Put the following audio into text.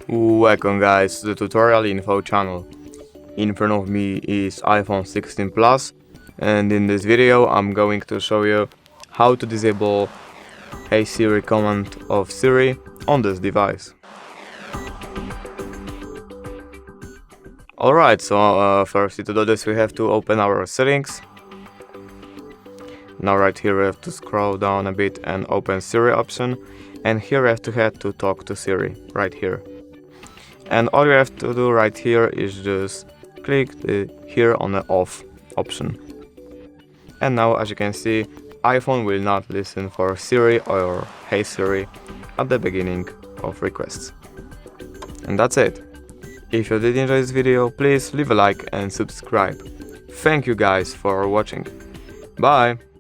Welcome guys to the tutorial info channel. In front of me is iPhone 16 Plus, and in this video I'm going to show you how to disable Hey Siri command of Siri on this device. Alright, so firstly to do this we have to open our settings. Now right here we have to scroll down a bit and open Siri option, and here we have to head to talk to Siri right here. And all you have to do right here is just click here on the off option. And now as you can see, iPhone will not listen for Siri or Hey Siri at the beginning of requests. And that's it. If you did enjoy this video, please leave a like and subscribe. Thank you guys for watching. Bye!